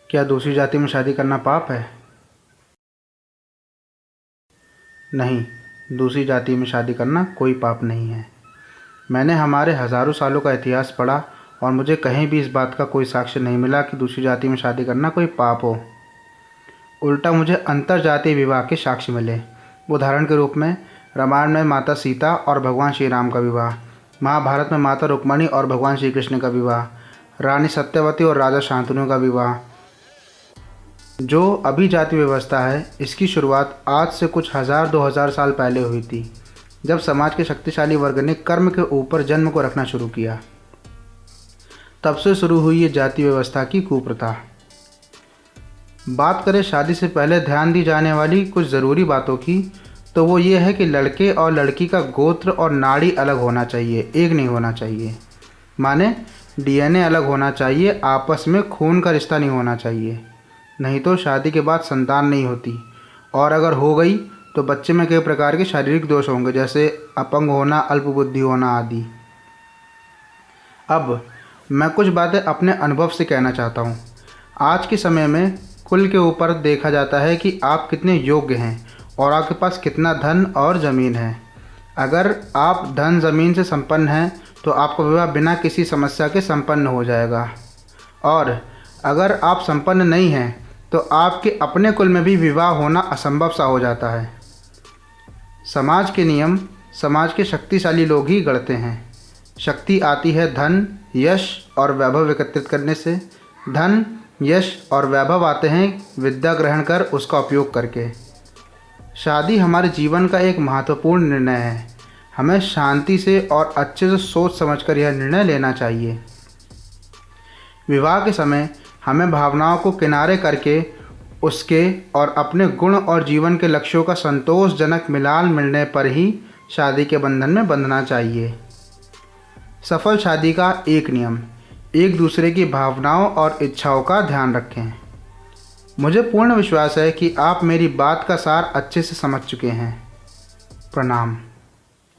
क्या दूसरी जाति में शादी करना पाप है? नहीं, दूसरी जाति में शादी करना कोई पाप नहीं है। मैंने हमारे हज़ारों सालों का इतिहास पढ़ा और मुझे कहीं भी इस बात का कोई साक्ष्य नहीं मिला कि दूसरी जाति में शादी करना कोई पाप हो। उल्टा मुझे अंतर जातीय विवाह के साक्ष्य मिले। उदाहरण के रूप में रामायण में माता सीता और भगवान श्री राम का विवाह, महाभारत में माता रुक्मणी और भगवान श्री कृष्ण का विवाह, रानी सत्यवती और राजा शांतनु का विवाह। जो अभी जाति व्यवस्था है, इसकी शुरुआत आज से कुछ 1000-2000 साल पहले हुई थी, जब समाज के शक्तिशाली वर्ग ने कर्म के ऊपर जन्म को रखना शुरू किया। तब से शुरू हुई ये जाति व्यवस्था की कुप्रथा। बात करें शादी से पहले ध्यान दी जाने वाली कुछ ज़रूरी बातों की, तो वो ये है कि लड़के और लड़की का गोत्र और नाड़ी अलग होना चाहिए, एक नहीं होना चाहिए। माने डीएनए अलग होना चाहिए, आपस में खून का रिश्ता नहीं होना चाहिए, नहीं तो शादी के बाद संतान नहीं होती, और अगर हो गई तो बच्चे में कई प्रकार के शारीरिक दोष होंगे, जैसे अपंग होना, अल्पबुद्धि होना आदि। अब मैं कुछ बातें अपने अनुभव से कहना चाहता हूँ। आज के समय में कुल के ऊपर देखा जाता है कि आप कितने योग्य हैं और आपके पास कितना धन और ज़मीन है। अगर आप धन ज़मीन से संपन्न हैं तो आपका विवाह बिना किसी समस्या के संपन्न हो जाएगा, और अगर आप संपन्न नहीं हैं तो आपके अपने कुल में भी विवाह होना असंभव सा हो जाता है। समाज के नियम समाज के शक्तिशाली लोग ही गढ़ते हैं। शक्ति आती है धन, यश और वैभव एकत्रित करने से। धन, यश और वैभव आते हैं विद्या ग्रहण कर उसका उपयोग करके। शादी हमारे जीवन का एक महत्वपूर्ण निर्णय है। हमें शांति से और अच्छे से सोच समझकर यह निर्णय लेना चाहिए। विवाह के समय हमें भावनाओं को किनारे करके उसके और अपने गुण और जीवन के लक्ष्यों का संतोषजनक मिलान मिलने पर ही शादी के बंधन में बंधना चाहिए। सफल शादी का एक नियम: एक दूसरे की भावनाओं और इच्छाओं का ध्यान रखें। मुझे पूर्ण विश्वास है कि आप मेरी बात का सार अच्छे से समझ चुके हैं। प्रणाम।